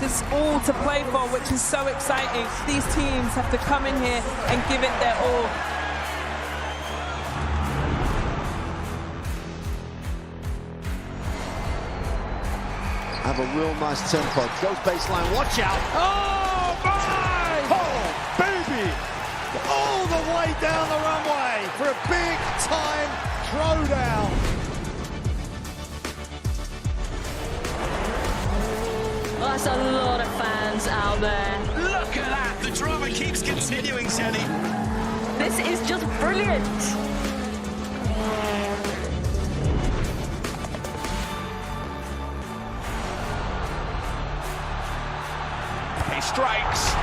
There's all to play for, which is so exciting. These teams have to come in here and give it their all. Have a real nice tempo. Goes baseline, watch out. Oh, my! Oh, baby! All the way down the runway for a big-time throwdown. That's a lot of fans out there. Look at that! The drama keeps continuing, Jenny. This is just brilliant. He strikes.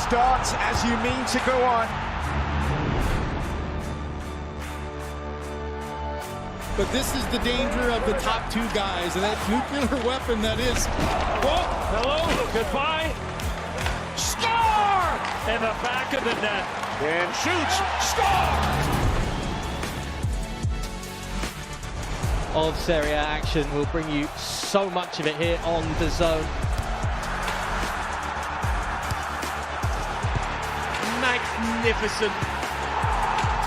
Starts as you mean to go on. But this is the danger of the top two guys, and that nuclear weapon that is. Oh, hello, goodbye. Score! In the back of the net. And shoots. Score! Of Serie A action. We'll bring you so much of it here on DAZN. Magnificent.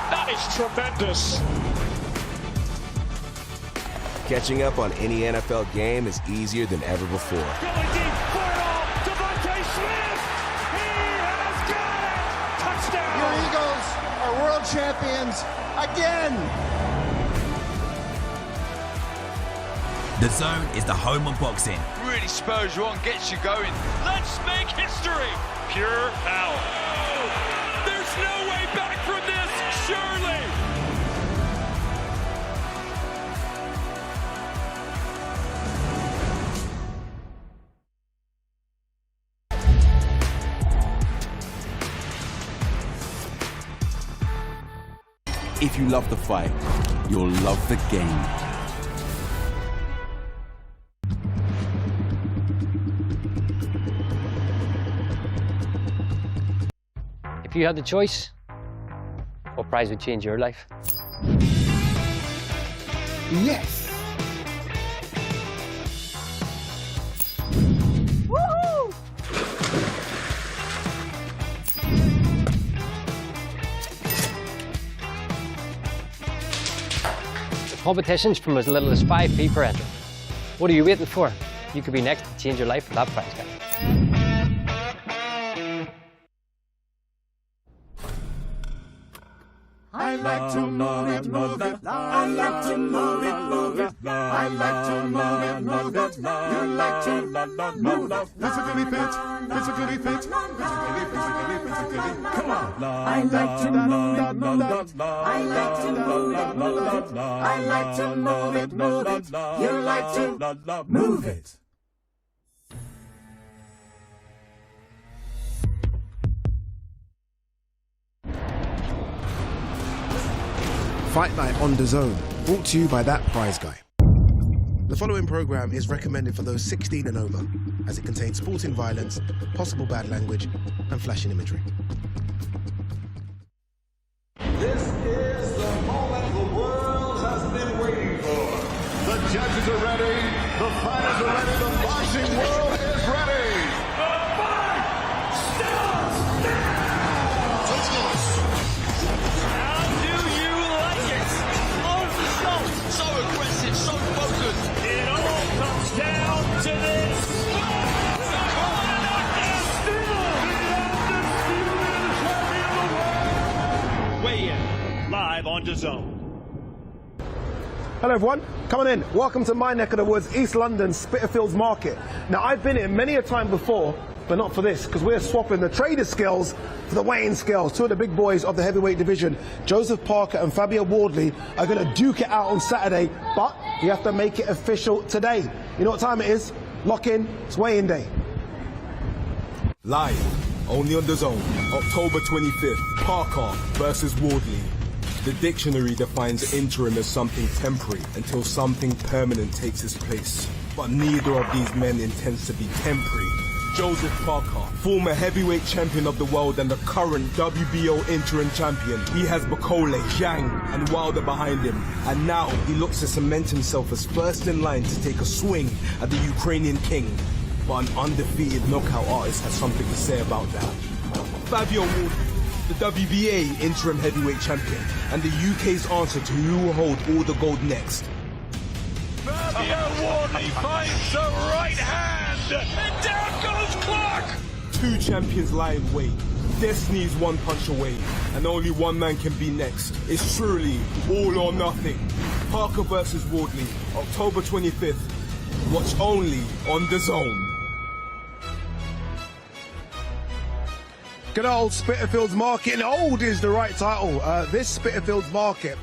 That is tremendous. Catching up on any NFL game is easier than ever before. Going deep for it all. Devontae Smith. He has got it. Touchdown. Your Eagles are world champions again. DAZN is the home of boxing. Really spurs you on, gets you going. Let's make history. Pure power. There's no way back from this, surely. If you love the fight, you'll love the game. If you had the choice, what prize would change your life? Yes! Woohoo! Competitions from as little as 5p per entry. What are you waiting for? You could be next to change your life with that prize, guys. I like to move it, move it. I like to move it, move it. I like to move it, move it. You like to move it. Physically fit, physically fit, physically. Come on. I like to move it, move it. I like to move it, move it. I like to move it, move it. You like to move it. Fight Night on DAZN, brought to you by That Prize Guy. The following programme is recommended for those 16 and over, as it contains sporting violence, possible bad language, and flashing imagery. This is the moment the world has been waiting for. The judges are ready, the fighters are ready, the boxing world is ready. The fight starts now! How do you like it? So aggressive, so focused. It all comes down to this. Weigh in live on DAZN. Hello everyone, come on in. Welcome to my neck of the woods, East London, Spitalfields Market. Now I've been here many a time before, but not for this, because we're swapping the trader skills for the weighing scales. Two of the big boys of the heavyweight division, Joseph Parker and Fabio Wardley, are going to duke it out on Saturday, but you have to make it official today. You know what time it is? Lock in, it's weighing day. Live, only on DAZN, October 25th, Parker versus Wardley. The dictionary defines interim as something temporary until something permanent takes its place. But neither of these men intends to be temporary. Joseph Parker, former heavyweight champion of the world and the current WBO interim champion. He has Bakole, Zhang and Wilder behind him. And now he looks to cement himself as first in line to take a swing at the Ukrainian king. but an undefeated knockout artist has something to say about that. Fabio Wardley, the WBA interim heavyweight champion, and the UK's answer to who will hold all the gold next. Fabio Wardley finds the right hand, and down goes Clark. 2 champions lie in wait. Destiny is 1 punch away, and only 1 man can be next. It's truly all or nothing. Parker versus Wardley, October 25th. Watch only on DAZN. Good old Spitalfields Market, and old is the right title. This Spitalfields Market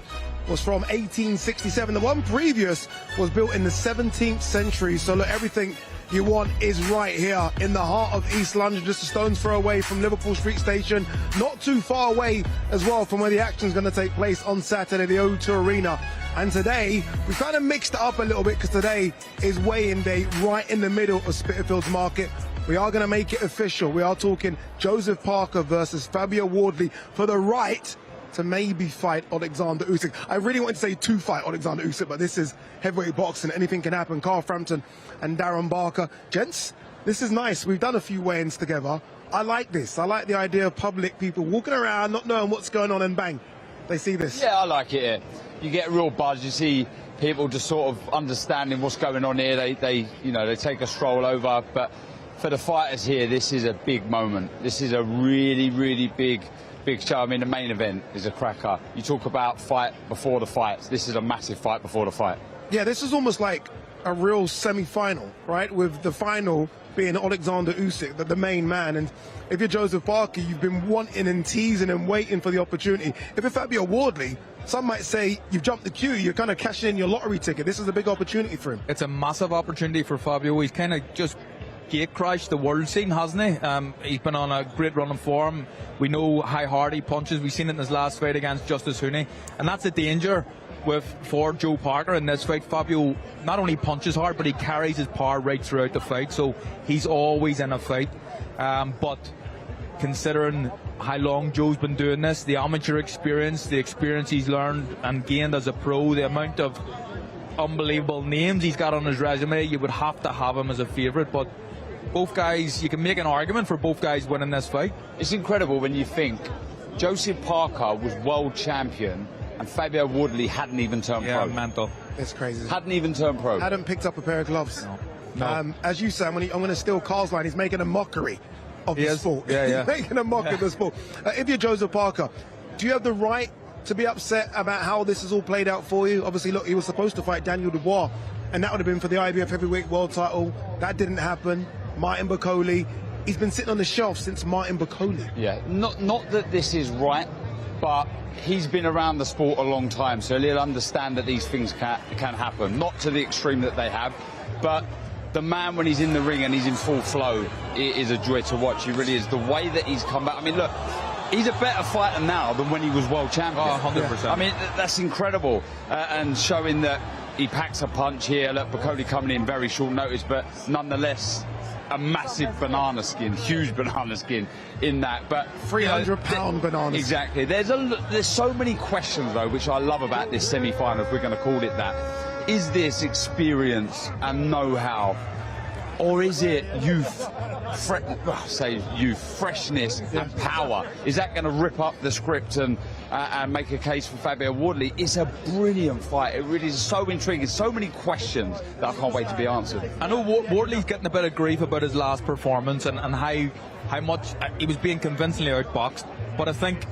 was from 1867. The one previous was built in the 17th century. So look, everything you want is right here in the heart of East London, just a stone's throw away from Liverpool Street Station, not too far away as well from where the action's going to take place on Saturday, the O2 Arena. And today, we kind of mixed it up a little bit because today is weigh-in day right in the middle of Spitalfields Market. We are going to make it official. We are talking Joseph Parker versus Fabio Wardley for the right to maybe fight Alexander Usyk. I really wanted to say to fight Alexander Usyk, but this is heavyweight boxing. Anything can happen. Carl Frampton and Darren Barker. Gents, this is nice. We've done a few weigh-ins together. I like this. I like the idea of public people walking around, not knowing what's going on, and bang, they see this. Yeah, I like it here. You get a real buzz. You see people just sort of understanding what's going on here. They take a stroll over. But for the fighters here, this is a big moment. This is a really, really big show. I mean, the main event is a cracker. You talk about fight before the fights. This is a massive fight before the fight. Yeah, this is almost like a real semi-final, right? With the final being Alexander Usyk, the main man. And if you're Joseph Parker, you've been wanting and teasing and waiting for the opportunity. If you're Fabio Wardley, some might say you've jumped the queue. You're kind of cashing in your lottery ticket. This is a big opportunity for him. It's a massive opportunity for Fabio. He's kind of just gate crashed the world scene, hasn't he? He's been on a great run of form. We know how hard he punches. We've seen it in his last fight against Justice Hooney, and that's a danger for Joe Parker in this fight. Fabio not only punches hard, but he carries his power right throughout the fight, so he's always in a fight. But considering how long Joe's been doing this, the amateur experience, the experience he's learned and gained as a pro, the amount of unbelievable names he's got on his resume, you would have to have him as a favourite. But both guys, you can make an argument for both guys winning this fight. It's incredible when you think Joseph Parker was world champion and Fabio Wardley hadn't even turned pro. Yeah, mental. It's crazy. Hadn't even turned pro. Hadn't picked up a pair of gloves. No. As you said, I'm going to steal Carl's line. He's making a mockery of the sport. Yeah. He's making a mockery of the sport. If you're Joseph Parker, do you have the right to be upset about how this has all played out for you? Obviously, look, he was supposed to fight Daniel Dubois, and that would have been for the IBF heavyweight world title. That didn't happen. Martin Bakole, he's been sitting on the shelf since Martin Bakole. Yeah, not that this is right, but he's been around the sport a long time, so he'll understand that these things can happen. Not to the extreme that they have, but the man, when he's in the ring and he's in full flow, it is a joy to watch. He really is. The way that he's come back, I mean, look, he's a better fighter now than when he was world champion. Oh, 100%. I mean, that's incredible, and showing that he packs a punch here. Look, Bakole coming in very short notice, but nonetheless, a massive banana skin, huge banana skin in that. But 300-pound bananas. Exactly. There's so many questions though, which I love about this semi-final, if we're going to call it that. Is this experience and know-how, or is it youth, freshness and power? Is that going to rip up the script and make a case for Fabio Wardley? It's a brilliant fight. It really is so intriguing. So many questions that I can't wait to be answered. I know Wardley's getting a bit of grief about his last performance and how much he was being convincingly outboxed, but I think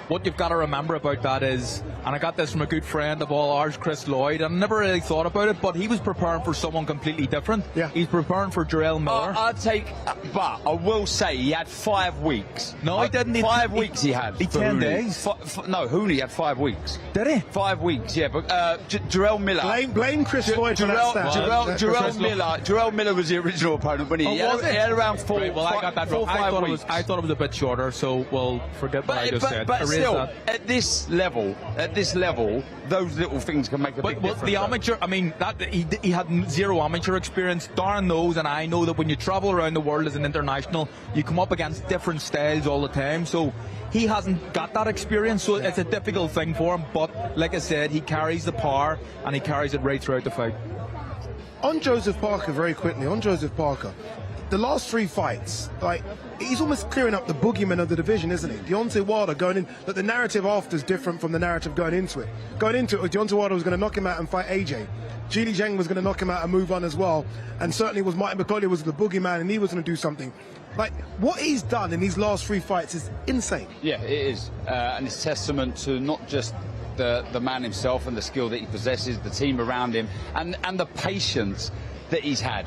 what you've got to remember about that is, and I got this from a good friend of all ours, Chris Lloyd, and I never really thought about it, but he was preparing for someone completely different. Yeah. He's preparing for Jarrell Miller. But I will say he had 5 weeks. No, he didn't. 5 weeks he had. 10 days. No, Hooney had 5 weeks. Did he? 5 weeks, yeah. But Jarrell Miller. Blame Chris Lloyd for that stat. Jarrell Miller was the original opponent when he had around 4. Right, well, I got that wrong. I thought it was a bit shorter, so we'll forget what I just said. But still, at this level, those little things can make a big difference. The amateur, I mean, that he had zero amateur experience. Darren knows, and I know that when you travel around the world as an international, you come up against different styles all the time. So he hasn't got that experience, so it's a difficult thing for him. But like I said, he carries the power, and he carries it right throughout the fight. On Joseph Parker, very quickly, the last 3 fights, like, he's almost clearing up the boogeyman of the division, isn't he? Deontay Wilder going in, but the narrative after is different from the narrative going into it. Going into it, Deontay Wilder was going to knock him out and fight AJ. Zhilei Zhang was going to knock him out and move on as well. And certainly was Martin McCauley was the boogeyman and he was going to do something. Like, what he's done in these last 3 fights is insane. Yeah, it is. And it's testament to not just the man himself and the skill that he possesses, the team around him, and the patience that he's had.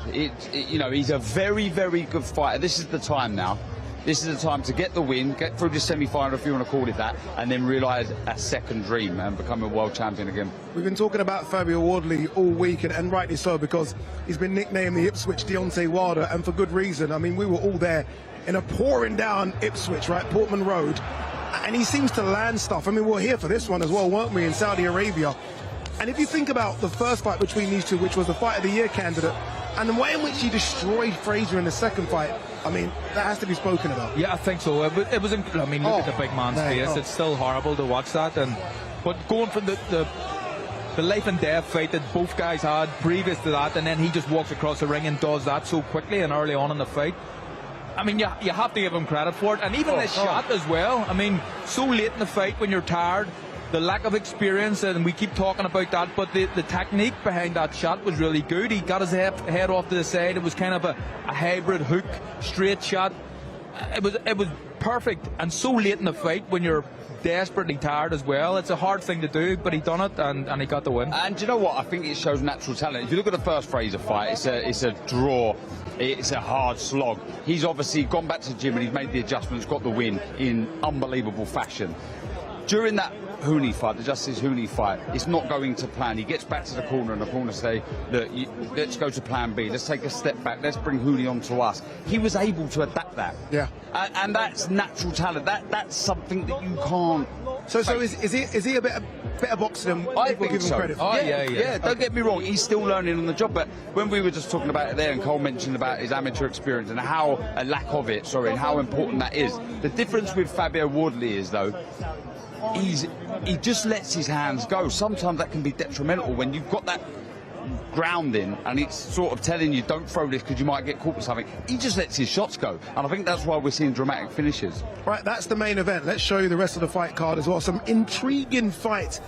You know, he's a very, very good fighter. This is the time now. This is the time to get the win, get through the semi-final, if you want to call it that, and then realise a second dream and become a world champion again. We've been talking about Fabio Wardley all week, and rightly so, because he's been nicknamed the Ipswich Deontay Wilder, and for good reason. I mean, we were all there in a pouring down Ipswich, right, Portman Road, and he seems to land stuff. I mean, we were here for this one as well, weren't we, in Saudi Arabia? And if you think about the first fight between these two, which was the Fight of the Year candidate, and the way in which he destroyed Frazier in the second fight, I mean, that has to be spoken about. Yeah, I think so. It was I mean, look at the big man's face. It's still horrible to watch that. But going from the life and death fight that both guys had previous to that, and then he just walks across the ring and does that so quickly and early on in the fight. I mean, you have to give him credit for it. And even this shot as well. I mean, so late in the fight when you're tired, the lack of experience, and we keep talking about that, but the technique behind that shot was really good. He got his head off to the side. It was kind of a hybrid hook, straight shot. It was perfect, and so late in the fight when you're desperately tired as well. It's a hard thing to do, but he done it, and he got the win. And do you know what? I think it shows natural talent. If you look at the first Fraser fight, it's a draw. It's a hard slog. He's obviously gone back to the gym and he's made the adjustments, got the win in unbelievable fashion. During that Hooney fight, the Justice Hooney fight, it's not going to plan. He gets back to the corner and the corner say, look, let's go to plan B. Let's take a step back. Let's bring Hooney on to us. He was able to adapt that. Yeah. And that's natural talent. That's something that you can't. So is he a better boxer than people give him credit for? Yeah. Don't get me wrong. He's still learning on the job. But when we were just talking about it there, and Cole mentioned about his amateur experience and how a lack of it, and how important that is. The difference with Fabio Wardley is though, he just lets his hands go. Sometimes that can be detrimental when you've got that grounding and it's sort of telling you don't throw this because you might get caught with something. He just lets his shots go, and I think that's why we're seeing dramatic finishes. Right, that's the main event. Let's show you the rest of the fight card as well. Some intriguing fighters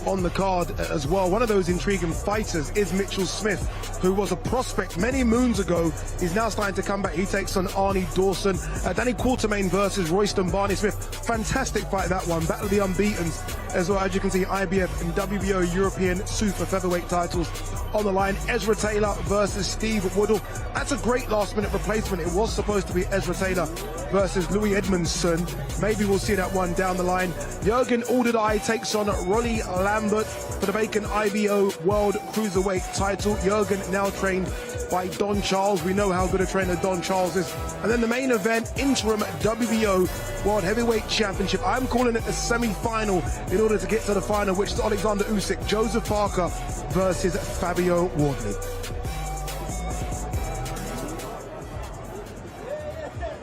on the card as well. One of those intriguing fighters is Mitchell Smith, who was a prospect many moons ago. He's now starting to come back. He takes on Arnie Dawson. Danny Quartermain versus Royston Barney Smith. Fantastic fight, that one. Battle of the Unbeatens as well. As you can see, IBF and WBO European Super Featherweight titles on the line. Ezra Taylor versus Steve Woodall. That's a great last-minute replacement. It was supposed to be Ezra Taylor versus Louis Edmondson. Maybe we'll see that one down the line. Jürgen Alderday takes on Rolly Lambert for the vacant IBO World Cruiserweight title. Jürgen now trained by Don Charles. We know how good a trainer Don Charles is. And then the main event, interim WBO World Heavyweight Championship. I'm calling it the semi-final in order to get to the final, which is Alexander Usyk, Joseph Parker versus Fabio Wardley.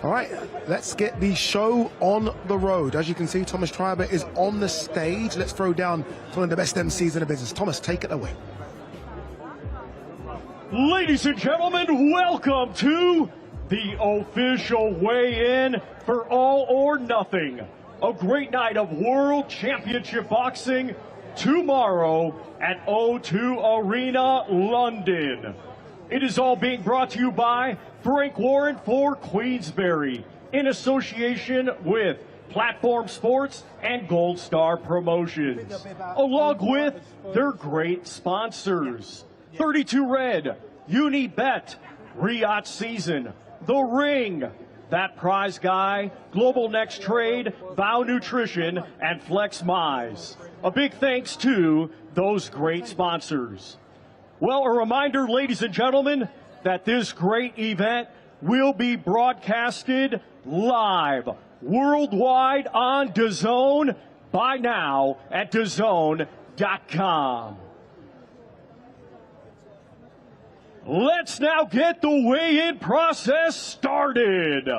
All right, let's get the show on the road. As you can see, Thomas Triber is on the stage. Let's throw down one of the best MCs in the business. Thomas, take it away. Ladies and gentlemen, welcome to the official weigh-in for All or Nothing. A great night of World Championship Boxing tomorrow at O2 Arena, London. It is all being brought to you by Frank Warren for Queensberry, in association with Platform Sports and Gold Star Promotions, along with their great sponsors: 32 Red, Unibet, Riyadh Season, The Ring, That Prize Guy, Global Next Trade, Vow Nutrition, and Flex Mize. A big thanks to those great sponsors. Well, a reminder, ladies and gentlemen, that this great event will be broadcasted live worldwide on DAZN by now at DAZN.com. Let's now get the weigh-in process started.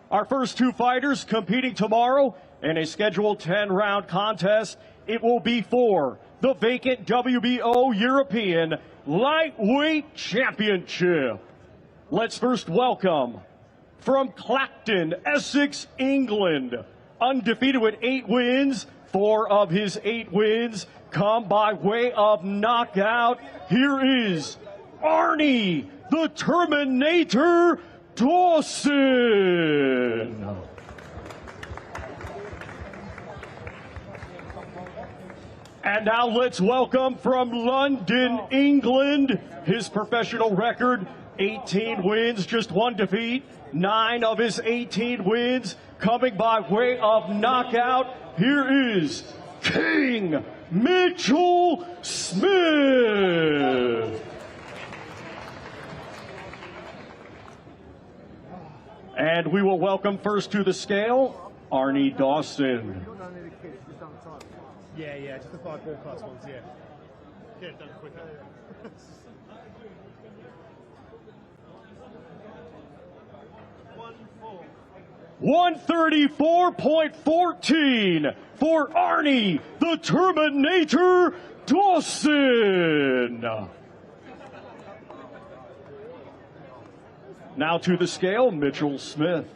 Our first two fighters competing tomorrow in a scheduled 10-round contest. It will be for the vacant WBO European Lightweight Championship. Let's first welcome from Clacton, Essex, England, undefeated with 8 wins. 4 of his 8 wins come by way of knockout. Here is Arnie, the Terminator DAZN. And now let's welcome from London, England, his professional record, 18 wins, just 1 defeat. 9 of his 18 wins coming by way of knockout. Here is King Mitchell Smith. And we will welcome first to the scale, Arnie DAZN. Yeah, just the 5 broadcast ones, yeah. Get it done quicker. 134.14 for Arnie, the Terminator DAZN. Now to the scale, Mitchell Smith.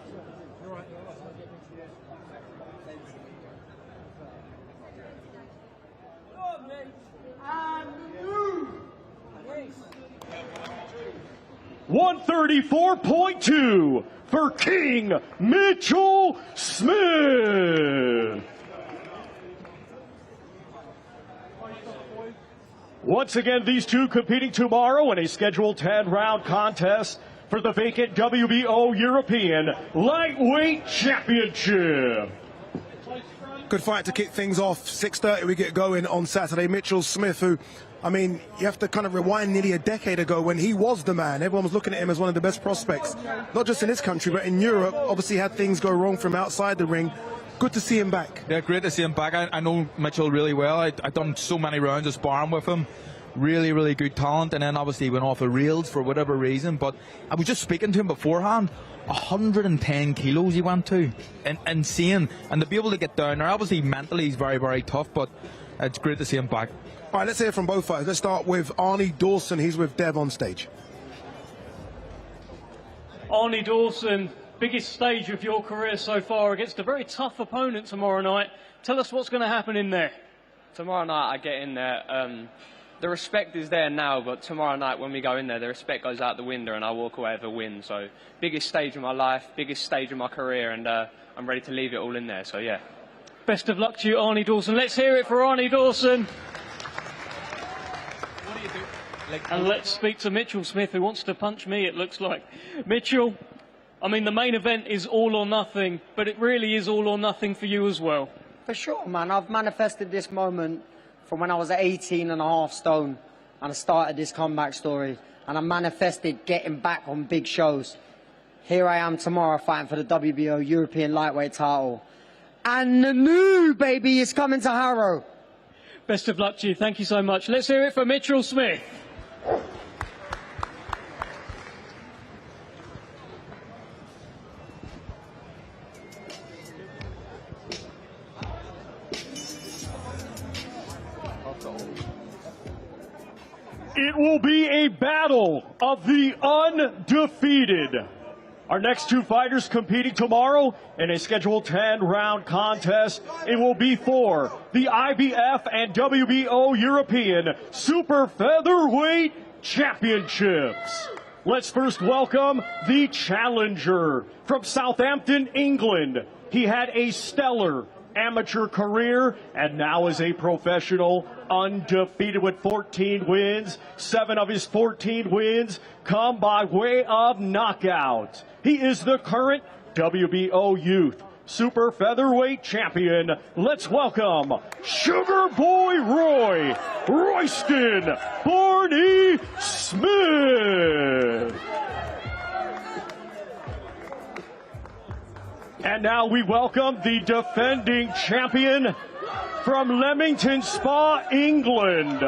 $134.2 for King Mitchell Smith. Once again, these two competing tomorrow in a scheduled 10-round contest for the vacant WBO European Lightweight Championship. Good fight to kick things off. 6:30 we get going on Saturday. Mitchell Smith, who, I mean, you have to kind of rewind nearly a decade ago when he was the man. Everyone was looking at him as one of the best prospects, not just in this country, but in Europe. Obviously had things go wrong from outside the ring. Good to see him back. Yeah, great to see him back. I know Mitchell really well. I've done so many rounds of sparring with him. Really, really good talent. And then obviously he went off the rails for whatever reason. But I was just speaking to him beforehand. 110 kilos he went to. Insane. And to be able to get down there, obviously mentally he's very, very tough. But it's great to see him back. All right, let's hear from both fighters. Let's start with Arnie DAZN. He's with Dev on stage. Arnie DAZN, biggest stage of your career so far against a very tough opponent tomorrow night. Tell us what's going to happen in there. Tomorrow night I get in there. The respect is there now, but tomorrow night when we go in there, the respect goes out the window and I walk away with a win. So biggest stage of my life, biggest stage of my career, and I'm ready to leave it all in there. So yeah. Best of luck to you, Arnie DAZN. Let's hear it for Arnie DAZN. And let's speak to Mitchell Smith, who wants to punch me, it looks like. Mitchell, I mean, the main event is all or nothing, but it really is all or nothing for you as well. For sure, man. I've manifested this moment from when I was 18.5 stone, and I started this comeback story, and I manifested getting back on big shows. Here I am tomorrow fighting for the WBO European lightweight title. And the new baby is coming to Harrow. Best of luck to you. Thank you so much. Let's hear it for Mitchell Smith. It will be a battle of the undefeated. Our next 2 fighters competing tomorrow in a scheduled 10-round contest. It will be for the IBF and WBO European Super Featherweight Championships. Let's first welcome the challenger from Southampton, England. He had a stellar amateur career and now is a professional, undefeated with 14 wins. 7 of his 14 wins come by way of knockout. He is the current WBO Youth Super Featherweight Champion. Let's welcome Sugar Boy Royston Barney Smith. And now we welcome the defending champion from Leamington Spa, England.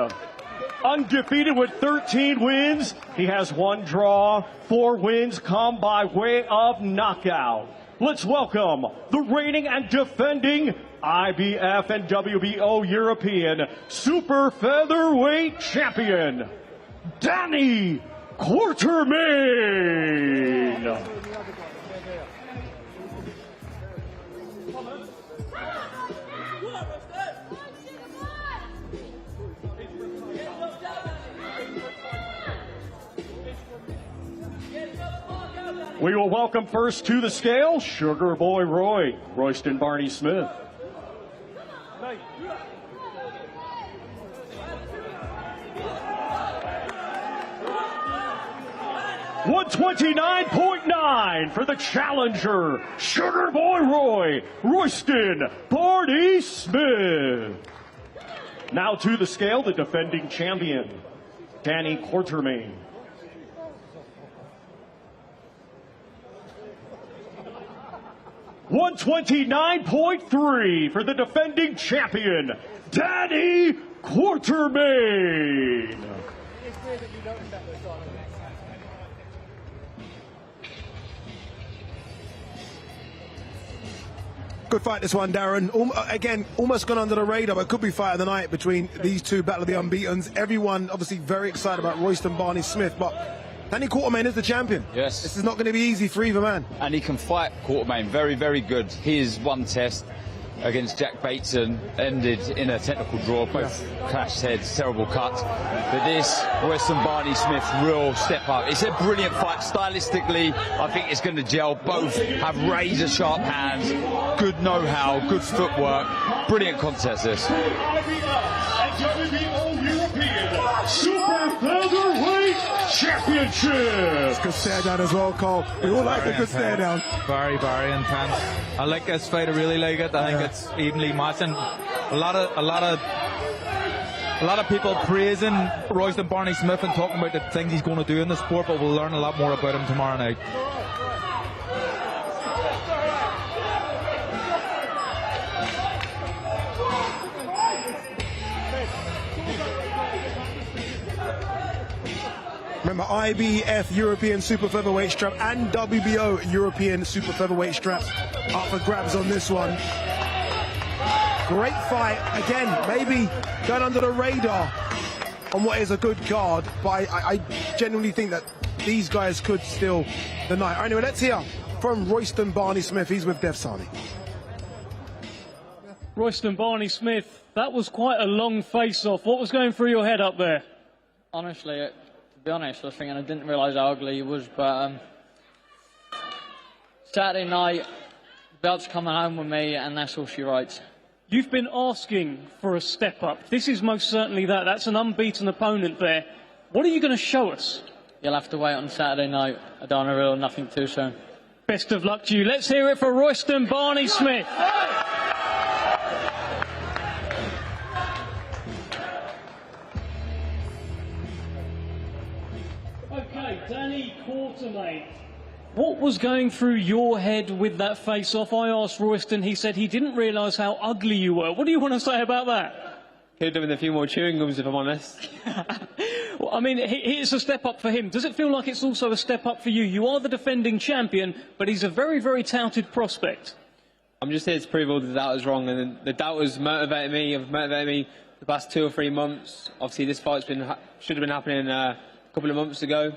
Undefeated with 13 wins. He has 1 draw, 4 wins come by way of knockout. Let's welcome the reigning and defending IBF and WBO European Super Featherweight Champion, Danny Quartermain. We will welcome first to the scale, Sugar Boy Royston Barney Smith. 129.9 for the challenger, Sugar Boy Royston Barney Smith. Now to the scale, the defending champion, Danny Quartermain. 129.3 for the defending champion, Danny Quartermain. Good fight, this one, Darren. Again, almost gone under the radar, but could be fight of the night between these two, Battle of the Unbeatens. Everyone obviously very excited about Royston Barney Smith, but Danny Quartermain is the champion. Yes. This is not going to be easy for either man. And he can fight, Quartermain. Very, very good. His one test against Jack Bateson ended in a technical draw. Both clashed heads, terrible cut. But this, Royston Barney Smith will step up. It's a brilliant fight. Stylistically, I think it's going to gel. Both have razor sharp hands, good know-how, good footwork. Brilliant contest, this. Super Featherweight Championship. Good stare down as well, Cole. We all like a good stare down. Very, very intense. I like this fight. I really like it. I think it's evenly matched. And a lot of people praising Royston Barney Smith and talking about the things he's going to do in the sport, but we'll learn a lot more about him tomorrow night. Remember, IBF European Super Featherweight strap and WBO European Super Featherweight straps up for grabs on this one. Great fight. Again, maybe going under the radar on what is a good card, but I genuinely think that these guys could steal the night. Anyway, let's hear from Royston Barney Smith. He's with DAZN. Royston Barney Smith, that was quite a long face-off. What was going through your head up there? Honestly, to be honest, I was thinking I didn't realise how ugly he was, but Saturday night, the belt's coming home with me, and that's all she writes. You've been asking for a step up. This is most certainly that. That's an unbeaten opponent there. What are you going to show us? You'll have to wait on Saturday night. I don't want to reveal nothing too soon. Best of luck to you. Let's hear it for Royston Barney Smith. Okay, Danny Quartermain. What was going through your head with that face-off? I asked Royston, he said he didn't realise how ugly you were. What do you want to say about that? Could have done with a few more chewing gums, if I'm honest. Well, I mean, it's a step up for him. Does it feel like it's also a step up for you? You are the defending champion, but he's a very, very touted prospect. I'm just here to prove all the doubters wrong, and the doubters motivated me. Have motivated me the past 2 or 3 months. Obviously, this fight should have been happening a couple of months ago.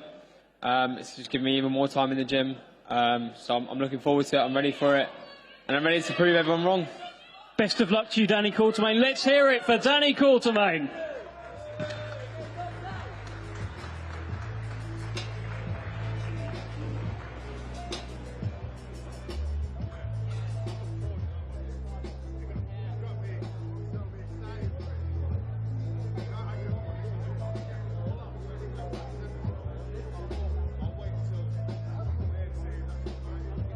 It's just given me even more time in the gym. So I'm looking forward to it. I'm ready for it. And I'm ready to prove everyone wrong. Best of luck to you, Danny Quartermain. Let's hear it for Danny Quartermain.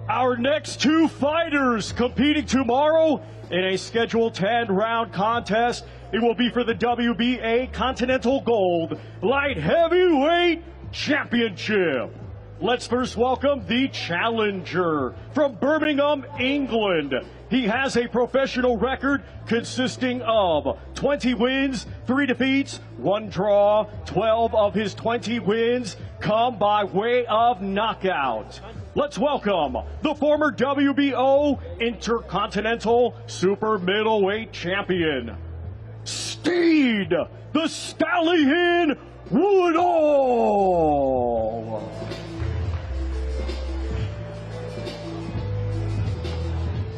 Our next 2 fighters competing tomorrow in a scheduled 10-round contest. It will be for the WBA Continental Gold Light Heavyweight Championship. Let's first welcome the challenger from Birmingham, England. He has a professional record consisting of 20 wins, 3 defeats, 1 draw. 12 of his 20 wins come by way of knockout. Let's welcome the former WBO Intercontinental Super Middleweight Champion, Steed the Stallion Woodall.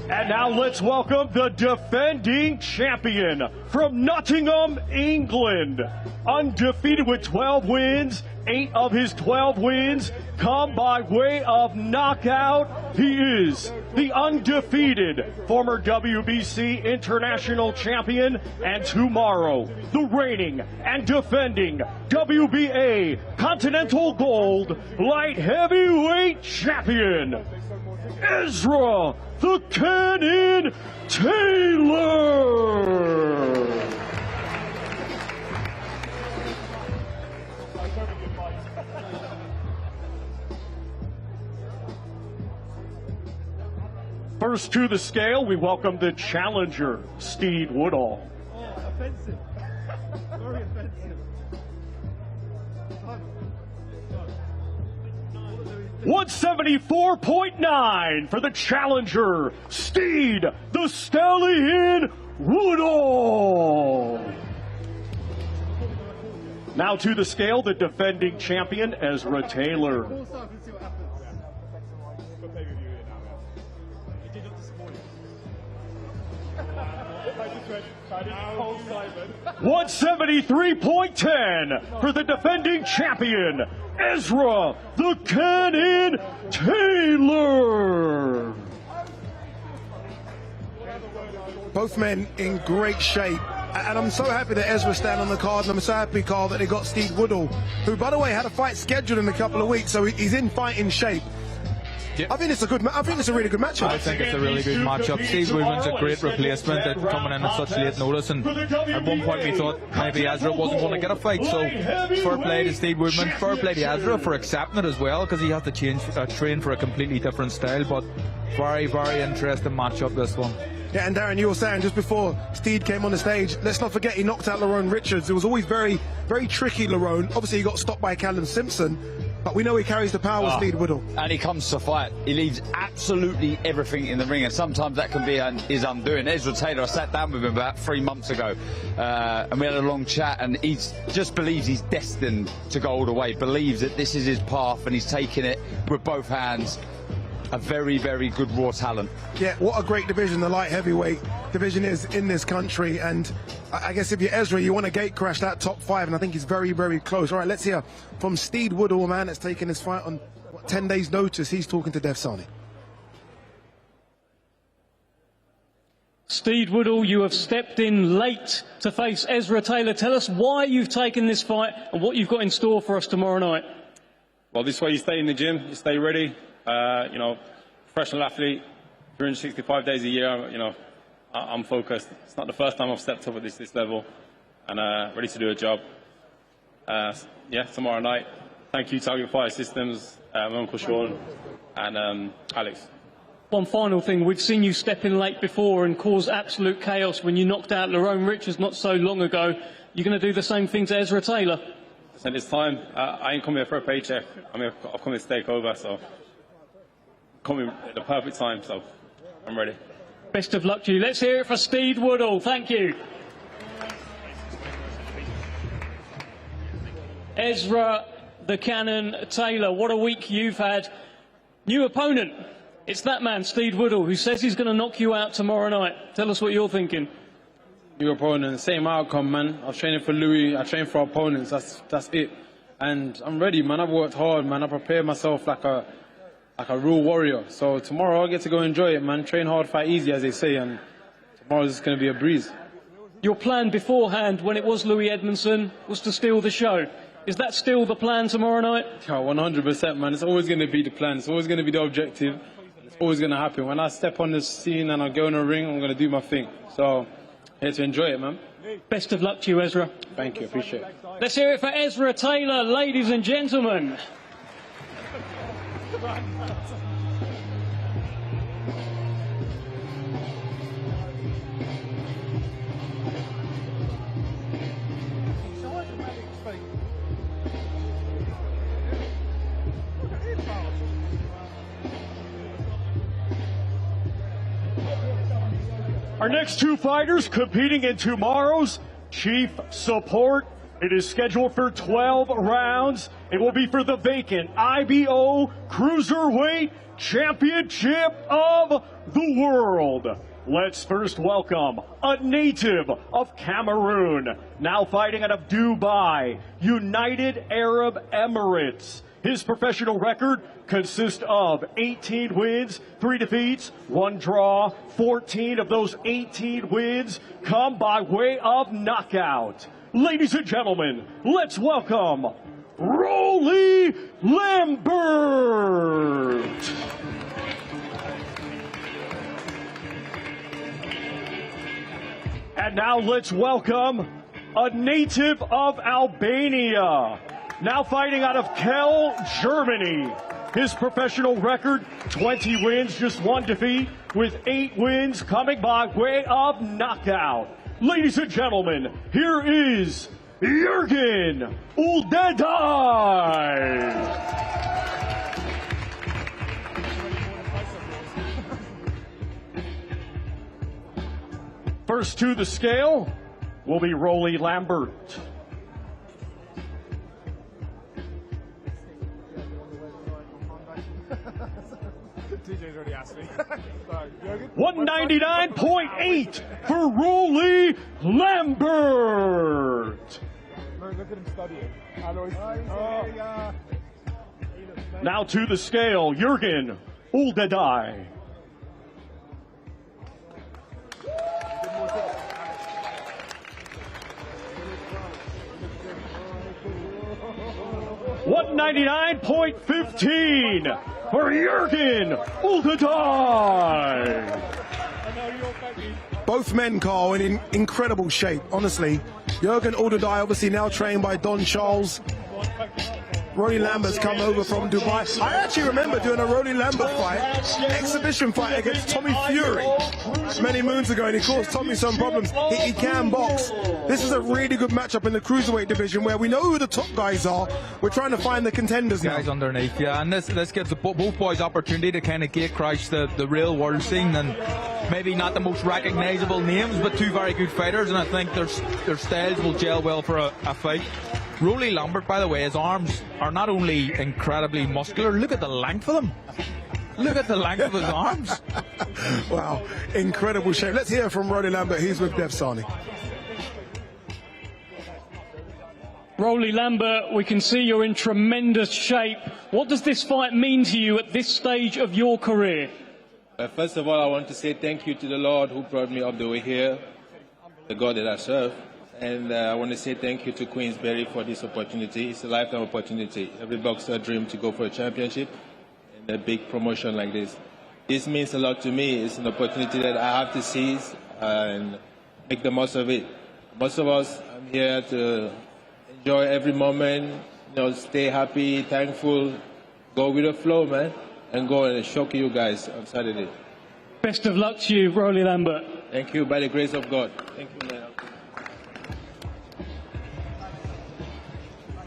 And now let's welcome the defending champion from Nottingham, England. Undefeated with 12 wins, 8 of his 12 wins come by way of knockout. He is the undefeated former WBC International Champion, and tomorrow, the reigning and defending WBA Continental Gold Light Heavyweight Champion, Ezra the Cannon Taylor. First to the scale, we welcome the challenger, Steve Woodall. Offensive. Very offensive. 174.9 for the challenger, Steed the Stallion Woodall. Now to the scale, the defending champion, Ezra Taylor. 173.10 for the defending champion, Ezra the Cannon Taylor. Both men in great shape. And I'm so happy that Ezra's standing on the card, and I'm so happy, Carl, that they got Steve Woodall, who, by the way, had a fight scheduled in a couple of weeks, so he's in fighting shape. Yep. I think it's a really good matchup. I think it's a really good matchup. Steve Woodman's a great replacement at coming in at such late notice, and at one point we thought maybe Ezra wasn't going to get a fight, so fair play to Steve Woodman, fair play to Ezra for accepting it as well, because he had to train for a completely different style, but very, very interesting matchup, this one. Yeah, and Darren, you were saying just before Steed came on the stage, let's not forget he knocked out Lerone Richards. It was always very, very tricky, Lerone. Obviously he got stopped by Callum Simpson, but we know he carries the power with Steve Woodall. And he comes to fight. He leaves absolutely everything in the ring, and sometimes that can be his undoing. Ezra Taylor, I sat down with him about 3 months ago, and we had a long chat, and he just believes he's destined to go all the way, believes that this is his path, and he's taking it with both hands. A very, very good raw talent. Yeah, what a great division the light heavyweight division is in this country, and I guess if you're Ezra, you want to gate crash that top 5, and I think he's very, very close. All right, let's hear from Steed Woodall, a man that's taken his fight on 10 days' notice. He's talking to DAZN. Steed Woodall, you have stepped in late to face Ezra Taylor. Tell us why you've taken this fight and what you've got in store for us tomorrow night. Well, this way you stay in the gym, you stay ready. You know, professional athlete, 365 days a year, you know, I'm focused. It's not the first time I've stepped up at this level, and ready to do a job. Yeah, tomorrow night. Thank you, Target Fire Systems, my Uncle Sean, and Alex. One final thing, we've seen you step in late before and cause absolute chaos when you knocked out Lerone Richards not so long ago. You're going to do the same thing to Ezra Taylor? At this time, I ain't come here for a paycheck. I've come here to take over, so coming at the perfect time, so I'm ready. Best of luck to you. Let's hear it for Steed Woodall. Thank you. Ezra the Cannon Taylor, what a week you've had. New opponent. It's that man, Steed Woodall, who says he's going to knock you out tomorrow night. Tell us what you're thinking. New opponent, same outcome, man. I was training for Louis, I trained for opponents, that's it. And I'm ready, man. I've worked hard, man. I prepared myself like a real warrior. So tomorrow I get to go enjoy it, man. Train hard, fight easy, as they say, and tomorrow's just going to be a breeze. Your plan beforehand, when it was Louis Edmondson, was to steal the show. Is that still the plan tomorrow night? Yeah, 100%, man. It's always going to be the plan. It's always going to be the objective. It's always going to happen. When I step on the scene and I go in the ring, I'm going to do my thing. So, here to enjoy it, man. Best of luck to you, Ezra. Thank you. Appreciate it. Let's hear it for Ezra Taylor, ladies and gentlemen. Our next two fighters competing in tomorrow's Chief Support It is scheduled for 12 rounds. It will be for the vacant IBO Cruiserweight Championship of the World. Let's first welcome a native of Cameroon, now fighting out of Dubai, United Arab Emirates. His professional record consists of 18 wins, 3 defeats, 1 draw. 14 of those 18 wins come by way of knockout. Ladies and gentlemen, let's welcome Rolly Lambert. And now let's welcome a native of Albania, now fighting out of Kiel, Germany. His professional record, 20 wins, just 1 defeat, with 8 wins coming by way of knockout. Ladies and gentlemen, here is Jürgen Uldedai. First to the scale will be Rolly Lambert. TJ's already asked me. 199.8 for Rolly Lambert. Look at him studying. Now to the scale, Jürgen Uldedai. $199.15 for Jürgen Uldedai. Both men, Carl, in incredible shape, honestly. Jürgen Uldedai, obviously now trained by Don Charles. Rolly Lambert's come over from Dubai. I actually remember doing a Rolly Lambert fight, exhibition fight against Tommy Fury many moons ago, and he caused Tommy some problems. He can box. This is a really good matchup in the cruiserweight division where we know who the top guys are. We're trying to find the contenders now. Guys underneath, yeah, and this gives both boys opportunity to kind of gate crash the real world scene, and maybe not the most recognisable names, but 2 very good fighters, and I think their styles will gel well for a fight. Rolly Lambert, by the way, his arms are not only incredibly muscular, look at the length of them. Look at the length of his arms. Wow, incredible shape. Let's hear from Rolly Lambert. He's with Dev Sani. Rolly Lambert, we can see you're in tremendous shape. What does this fight mean to you at this stage of your career? First of all, I want to say thank you to the Lord who brought me up the way here, the God that I serve. And I want to say thank you to Queensberry for this opportunity. It's a lifetime opportunity. Every boxer dreams to go for a championship and a big promotion like this. This means a lot to me. It's an opportunity that I have to seize and make the most of it. Most of us, I'm here to enjoy every moment, stay happy, thankful, go with the flow, man, and go and shock you guys on Saturday. Best of luck to you, Rolly Lambert. Thank you, by the grace of God. Thank you, man.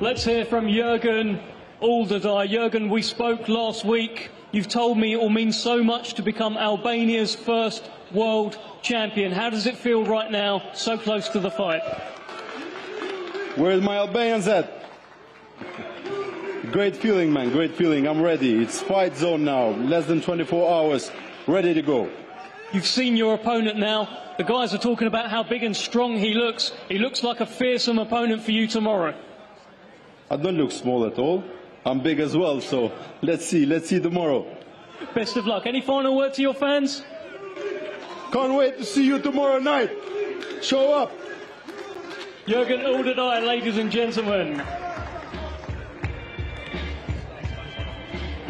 Let's hear from Jürgen Uldedai. Jürgen, we spoke last week. You've told me it will mean so much to become Albania's first world champion. How does it feel right now, so close to the fight? Where's my Albanians at? Great feeling, man, great feeling. I'm ready. It's fight zone now. Less than 24 hours. Ready to go. You've seen your opponent now. The guys are talking about how big and strong he looks. He looks like a fearsome opponent for you tomorrow. I don't look small at all. I'm big as well, so let's see tomorrow. Best of luck. Any final word to your fans? Can't wait to see you tomorrow night. Show up. Jürgen Uldedai, ladies and gentlemen.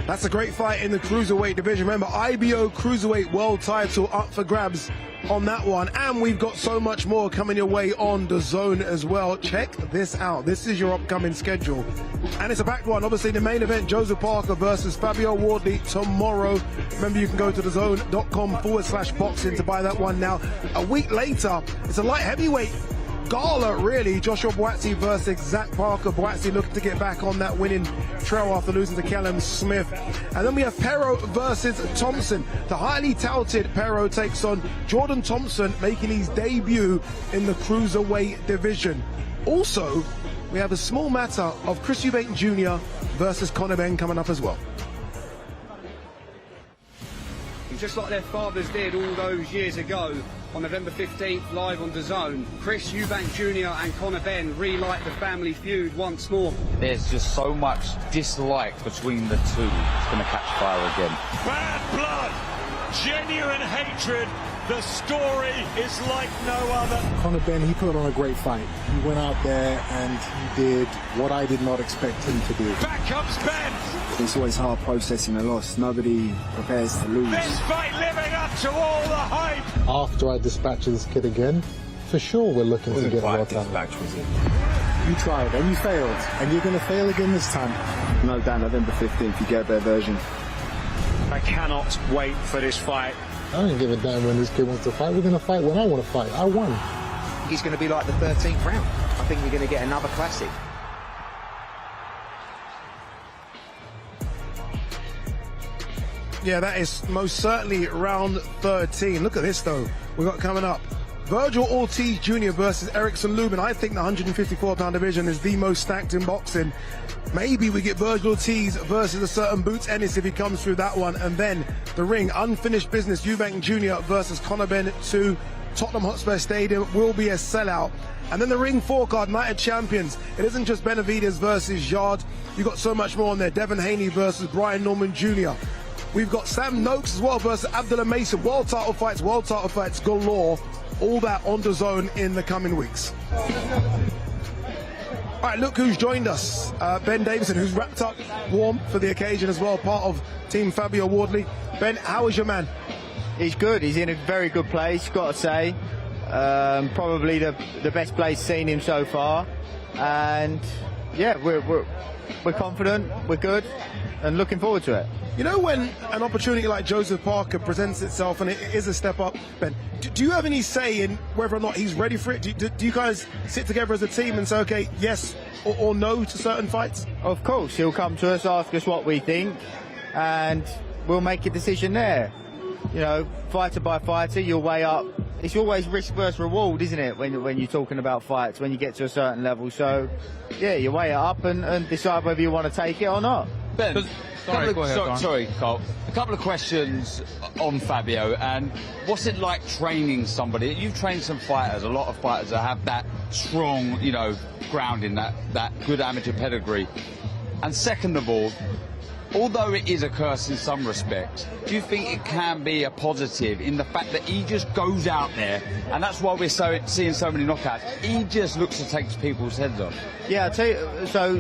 That's a great fight in the cruiserweight division. Remember, IBO Cruiserweight World Title up for grabs on that one. And we've got so much more coming your way on DAZN as well. Check this out. This is your upcoming schedule. And it's a packed one. Obviously, the main event, Joseph Parker versus Fabio Wardley tomorrow. Remember, you can go to DAZN.com/boxing to buy that one now. A week later, it's a light heavyweight gala, really. Joshua Buatsi versus Zach Parker. Buatsi looking to get back on that winning trail after losing to Callum Smith. And then we have Pero versus Thompson. The highly touted Pero takes on Jordan Thompson, making his debut in the cruiserweight division. Also, we have a small matter of Chris Eubank Jr. versus Conor Benn coming up as well. Just like their fathers did all those years ago, on November 15th, live on DAZN, Chris Eubank Jr. and Conor Benn relight the family feud once more. There's just so much dislike between the two. It's going to catch fire again. Bad blood, genuine hatred. The story is like no other. Conor Benn, he put on a great fight. He went out there and he did what I did not expect him to do. Back comes Benn. It's always hard processing a loss. Nobody prepares to lose. This fight living up to all the hype. After I dispatch this kid again, for sure we're looking to get a lot out. You tried and you failed, and you're going to fail again this time. No doubt, November 15th, you get their version. I cannot wait for this fight. I don't give a damn when this kid wants to fight. We're going to fight when I want to fight. I won. He's going to be like the 13th round. I think you're going to get another classic. Yeah, that is most certainly round 13. Look at this, though. We got coming up. Virgil Ortiz Jr. versus Erickson Lubin. I think the 154-pound division is the most stacked in boxing. Maybe we get Virgil Ortiz versus a certain Boots Ennis if he comes through that one. And then the ring, unfinished business, Eubank Jr. versus Conor Benn to Tottenham Hotspur Stadium will be a sellout. And then the ring 4 card, Night of Champions. It isn't just Benavidez versus Yard. You've got so much more on there. Devin Haney versus Brian Norman Jr. We've got Sam Noakes as well versus Abdullah Mason. World title fights galore. All that on DAZN in the coming weeks. All right, look who's joined us. Ben Davison, who's wrapped up warm for the occasion as well, part of Team Fabio Wardley. Ben, how is your man? He's good. He's in a very good place, got to say. Probably the best place seen him so far. And yeah, we're confident, we're good, and looking forward to it. You know, when an opportunity like Joseph Parker presents itself and it is a step up, Ben, do you have any say in whether or not he's ready for it? Do you guys sit together as a team and say, okay, yes or no to certain fights? Of course, he'll come to us, ask us what we think, and we'll make a decision there. You know, fighter by fighter, you'll weigh up. It's always risk versus reward, isn't it, when you're talking about fights, when you get to a certain level. So, yeah, you weigh it up and decide whether you want to take it or not. Ben, sorry, Carl. A couple of questions on Fabio, and what's it like training somebody? You've trained some fighters, a lot of fighters that have that strong, you know, grounding, that good amateur pedigree. And second of all, although it is a curse in some respects, do you think it can be a positive in the fact that he just goes out there, and that's why we're seeing so many knockouts, he just looks to take people's heads off? Yeah, I'll tell you, so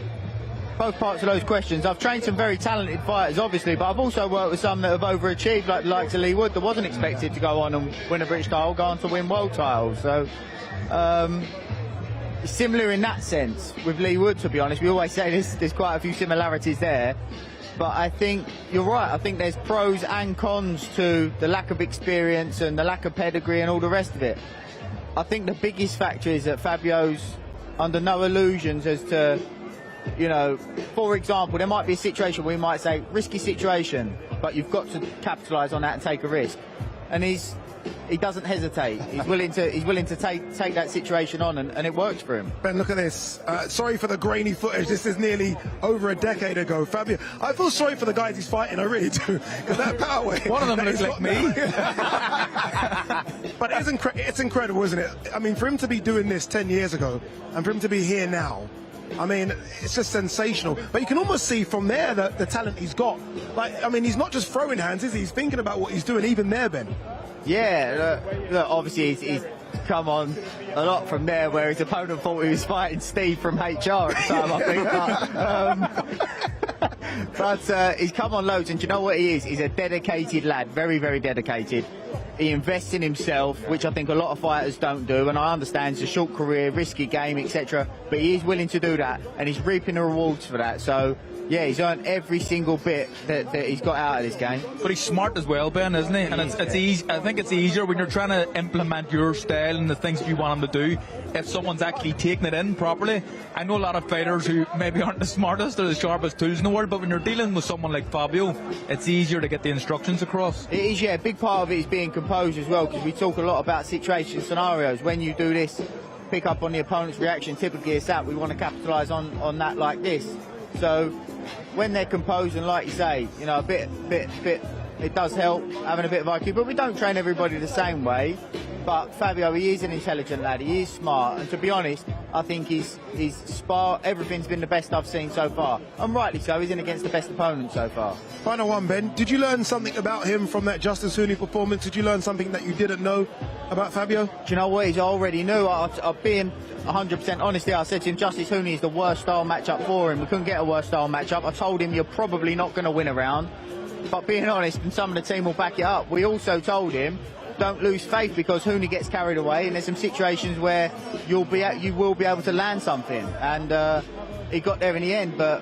both parts of those questions. I've trained some very talented fighters, obviously, but I've also worked with some that have overachieved, like the likes of Lee Wood, that wasn't expected to go on and win a British title, go on to win world titles. So, similar in that sense with Lee Wood, to be honest. We always say there's quite a few similarities there. But I think you're right. I think there's pros and cons to the lack of experience and the lack of pedigree and all the rest of it. I think the biggest factor is that Fabio's under no illusions as to, you know, for example, there might be a situation where we might say, risky situation, but you've got to capitalise on that and take a risk. And he doesn't hesitate. He's willing to take that situation on, and it works for him. Ben, look at this. Sorry for the grainy footage. This is nearly over a decade ago. Fabio, I feel sorry for the guys he's fighting. I really do. Because that power weight. One of them looks like me. But it's incredible, isn't it? I mean, for him to be doing this 10 years ago, and for him to be here now, I mean, it's just sensational. But you can almost see from there the talent he's got. Like, I mean, he's not just throwing hands, is he? He's thinking about what he's doing, even there, Ben. Yeah, look, obviously he's come on a lot from there, where his opponent thought he was fighting Steve from HR at the time, I think. But he's come on loads, and do you know what he is? He's a dedicated lad, very, very dedicated. He invests in himself, which I think a lot of fighters don't do, and I understand it's a short career, risky game, etc. But he is willing to do that, and he's reaping the rewards for that. So, yeah, he's earned every single bit that he's got out of this game. But he's smart as well, Ben, isn't he? And it's easy. I think it's easier when you're trying to implement your style and the things you want him to do, if someone's actually taking it in properly. I know a lot of fighters who maybe aren't the smartest or the sharpest tools in the world, but when you're dealing with someone like Fabio, it's easier to get the instructions across. It is, yeah. A big part of it is being composed as well, because we talk a lot about situation scenarios. When you do this, pick up on the opponent's reaction. Typically it's that we want to capitalise on that like this. So when they're composed and like you say, you know, a bit, it does help having a bit of IQ, but we don't train everybody the same way. But Fabio, he is an intelligent lad, he is smart, and to be honest, I think his spar, everything's been the best I've seen so far. And rightly so, he's in against the best opponent so far. Final one, Ben. Did you learn something about him from that Justice Hooney performance? Did you learn something that you didn't know about Fabio? Do you know what? He's already knew. I've been 100% honest here. I said to him, Justice Hooney is the worst style matchup for him. We couldn't get a worse style matchup. I told him you're probably not going to win a round. But being honest, and some of the team will back it up, we also told him, don't lose faith because Hooney gets carried away, and there's some situations where you will be able to land something. And he got there in the end, but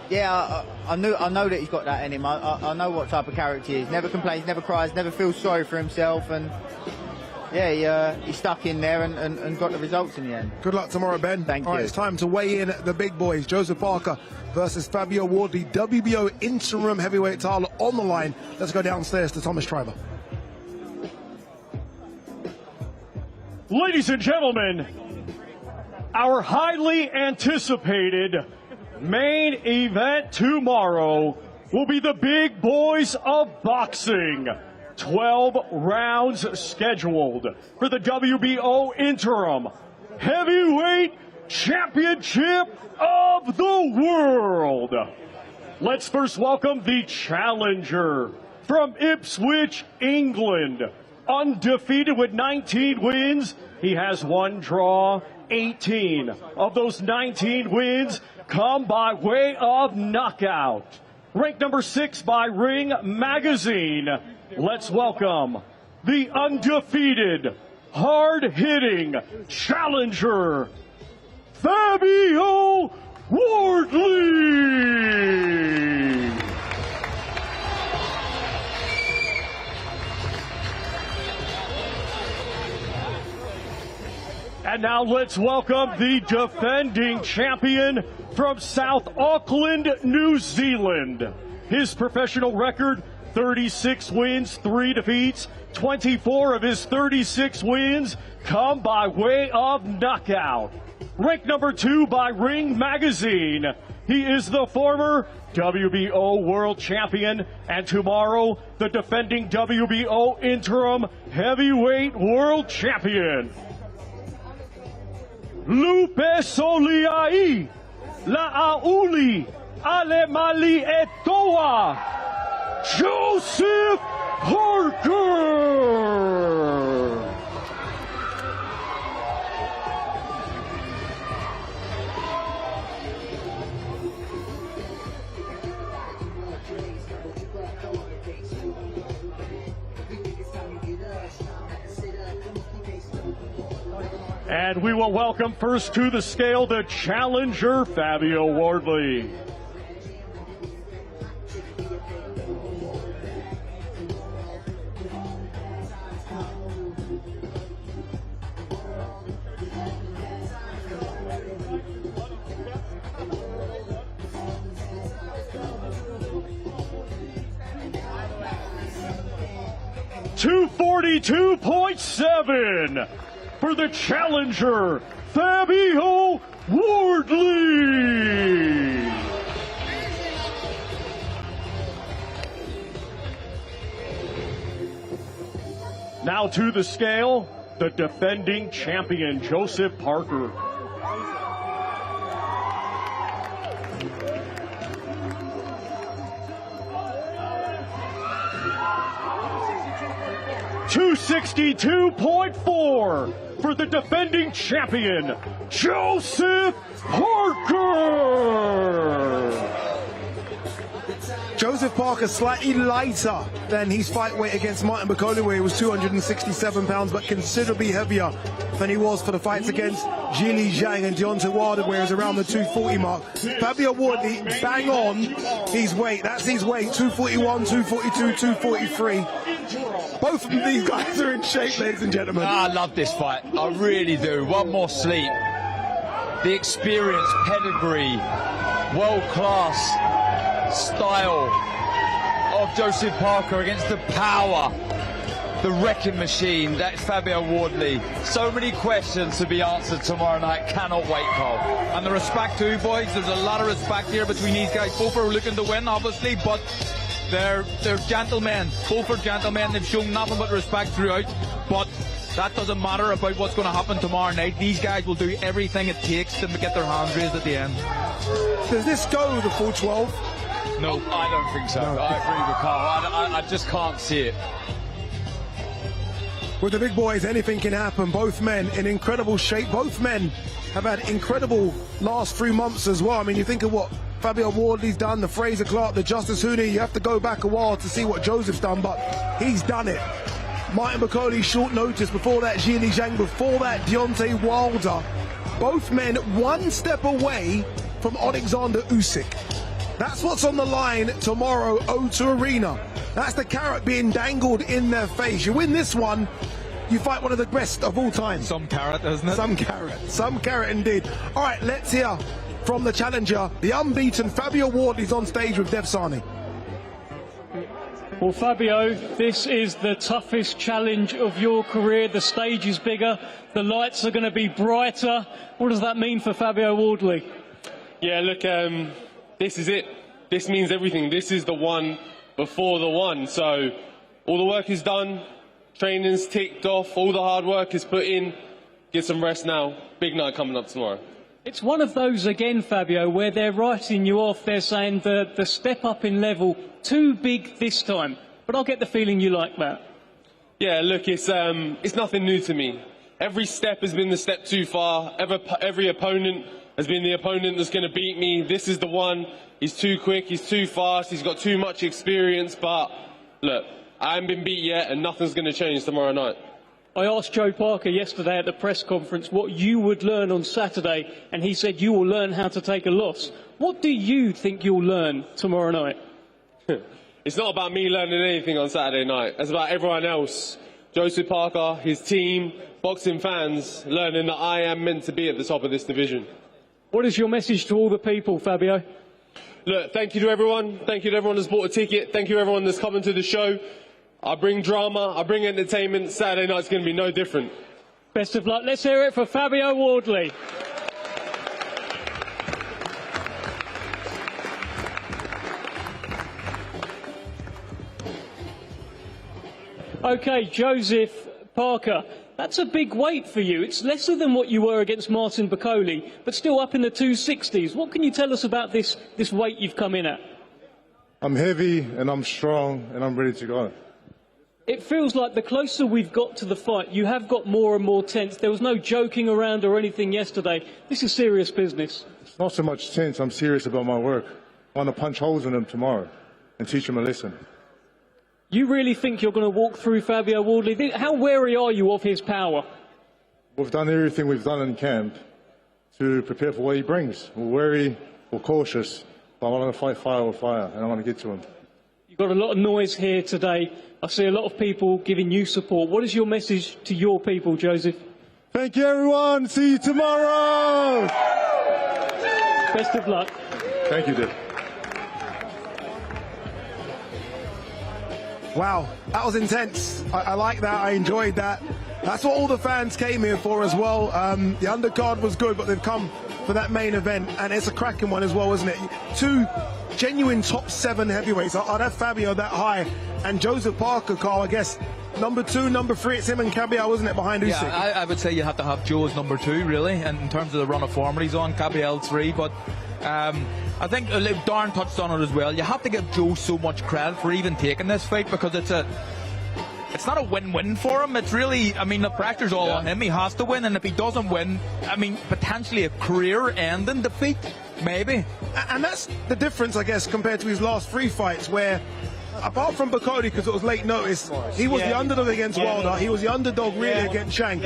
yeah, I know that he's got that in him. I know what type of character he is. Never complains, never cries, never feels sorry for himself, and yeah, he stuck in there and got the results in the end. Good luck tomorrow, Ben. Thank you. All right, it's time to weigh in the big boys. Joseph Parker versus Fabio Wardley, WBO interim heavyweight title on the line. Let's go downstairs to Thomas Schreiber. Ladies and gentlemen, our highly anticipated main event tomorrow will be the big boys of boxing. 12 rounds scheduled for the WBO interim heavyweight championship of the world. Let's first welcome the challenger from Ipswich, England. Undefeated with 19 wins. He has one draw, 18 of those 19 wins come by way of knockout. Ranked number 6 by Ring Magazine. Let's welcome the undefeated, hard-hitting challenger, Fabio Wardley. And now let's welcome the defending champion from South Auckland, New Zealand. His professional record, 36 wins, 3 defeats. 24 of his 36 wins come by way of knockout. Ranked number 2 by Ring Magazine. He is the former WBO world champion, and tomorrow the defending WBO interim heavyweight world champion. Lupe Soliai, La'auli, Alemali Etoa, Joseph Parker. And we will welcome first to the scale the challenger, Fabio Wardley. $242.7 for the challenger, Fabio Wardley. Now to the scale, the defending champion, Joseph Parker. $262.4 for the defending champion, Joseph Parker. Joseph Parker slightly lighter than his fight weight against Martin Bakole, where he was 267 pounds, but considerably heavier than he was for the fights against Jili Zhang and Deontay Wilder, where he was around the 240 mark. Fabio Wardley, bang on his weight. That's his weight, 241, 242, 243. Both of these guys are in shape, ladies and gentlemen. I love this fight. I really do. One more sleep. The experience, pedigree, world-class style of Joseph Parker against the power the wrecking machine. That's Fabio Wardley. So many questions to be answered tomorrow night. Cannot wait, Cole. And the respect too, boys. There's a lot of respect here between these guys. Both are looking to win, obviously, but they're gentlemen. Both are gentlemen. They've shown nothing but respect throughout. But that doesn't matter about what's going to happen tomorrow night. These guys will do everything it takes to get their hands raised at the end. Does this go the full 12? No, I don't think so. No. I agree with Carl. I just can't see it. With the big boys, anything can happen. Both men in incredible shape. Both men have had incredible last 3 months as well. I mean, you think of what Fabio Wardley's done, the Fraser Clark, the Justice Hooney. You have to go back a while to see what Joseph's done, but he's done it. Martin Bakole, short notice. Before that, Zhili Zhang. Before that, Deontay Wilder. Both men one step away from Alexander Usyk. That's what's on the line tomorrow, O2 Arena. That's the carrot being dangled in their face. You win this one, you fight one of the best of all time. Some carrot, isn't it? Some carrot indeed. All right, let's hear from the challenger, the unbeaten Fabio Wardley's on stage with DAZN. Well, Fabio, this is the toughest challenge of your career. The stage is bigger, the lights are going to be brighter. What does that mean for Fabio Wardley? Yeah, look, this is it. This means everything. This is the one before the one. So all the work is done, training's ticked off, all the hard work is put in. Get some rest now. Big night coming up tomorrow. It's one of those again, Fabio, where they're writing you off. They're saying the step up in level, too big this time. But I'll get the feeling you like that. Yeah, look, it's nothing new to me. Every step has been the step too far. Every opponent has been the opponent that's going to beat me. This is the one. He's too quick, he's too fast, he's got too much experience. But look, I haven't been beat yet, and nothing's going to change tomorrow night. I asked Joe Parker yesterday at the press conference what you would learn on Saturday, and he said you will learn how to take a loss. What do you think you'll learn tomorrow night? It's not about me learning anything on Saturday night. It's about everyone else. Joseph Parker, his team, boxing fans, learning that I am meant to be at the top of this division. What is your message to all the people, Fabio? Look, thank you to everyone. Thank you to everyone that's bought a ticket. Thank you to everyone that's coming to the show. I bring drama, I bring entertainment. Saturday night's going to be no different. Best of luck. Let's hear it for Fabio Wardley. Okay, Joseph Parker, that's a big weight for you. It's lesser than what you were against Martin Bakole, but still up in the 260s. What can you tell us about this weight you've come in at? I'm heavy and I'm strong and I'm ready to go. It feels like the closer we've got to the fight, you have got more and more tense. There was no joking around or anything yesterday. This is serious business. It's not so much tense, I'm serious about my work. I want to punch holes in them tomorrow and teach them a lesson. You really think you're going to walk through Fabio Wardley? How wary are you of his power? We've done everything we've done in camp to prepare for what he brings. We're wary, we're cautious, but I want to fight fire with fire and I want to get to him. You've got a lot of noise here today. I see a lot of people giving you support. What is your message to your people, Joseph? Thank you, everyone. See you tomorrow. Best of luck. Thank you, Dick. Wow, that was intense. I like that. I enjoyed that. That's what all the fans came here for as well. The undercard was good, but they've come for that main event, and it's a cracking one as well, isn't it? Two genuine top 7 heavyweights. I'd have Fabio that high, and Joseph Parker, Carl, I guess, number 2, number 3, it's him and Cabiel, isn't it, behind Usyk? Yeah, I would say you have to have Joe as number 2, really, and in terms of the run of form he's on, Cabiel 3, but I think Darren touched on it as well. You have to give Joe so much credit for even taking this fight, because it's not a win-win for him. It's really, I mean, the pressure's all on him. He has to win, and if he doesn't win, I mean, potentially a career-ending defeat, maybe. And that's the difference, I guess, compared to his last 3 fights, where apart from Bakole, because it was late notice, he was the underdog against Wilder. He was the underdog really against Chang.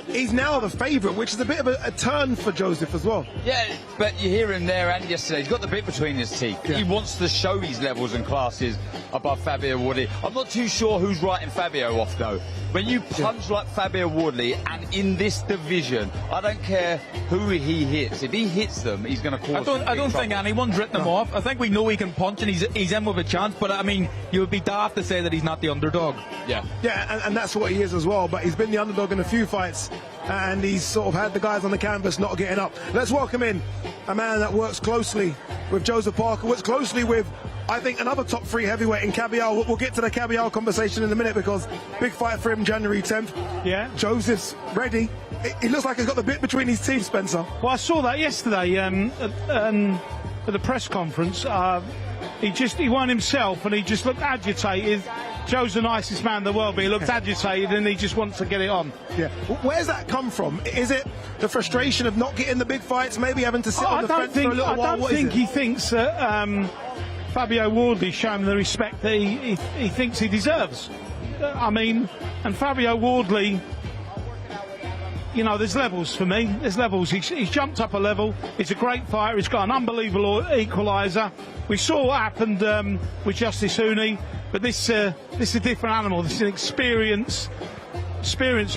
He's now the favourite, which is a bit of a turn for Joseph as well. Yeah, but you hear him there and yesterday. He's got the bit between his teeth. Yeah. He wants to show his levels and classes above Fabio Wardley. I'm not too sure who's writing Fabio off, though. When you punch like Fabio Wardley, and in this division, I don't care who he hits. If he hits them, he's going to cause. I don't think anyone's written him off. I think we know he can punch, and he's in with a chance. But I mean, you would be daft to say that he's not the underdog. Yeah. Yeah, and that's what he is as well. But he's been the underdog in a few fights, and he's sort of had the guys on the canvas not getting up. Let's welcome in a man that works closely with Joseph Parker, works closely with, I think, another top 3 heavyweight in Cabial. We'll get to the Cabial conversation in a minute because big fight for him January 10th. Yeah. Joseph's ready. He looks like he's got the bit between his teeth, Spencer. Well, I saw that yesterday at the press conference. He weren't himself, and he just looked agitated. Joe's the nicest man in the world, but he looked agitated, and he just wants to get it on. Yeah. Where's that come from? Is it the frustration of not getting the big fights, maybe having to sit on the fence for a little while? I don't think he thinks that Fabio Wardley showed him the respect that he thinks he deserves. I mean, and Fabio Wardley, you know, there's levels for me. There's levels. He's jumped up a level. He's a great fighter. He's got an unbelievable equaliser. We saw what happened with Justice Hooney, but this is a different animal. This is an experienced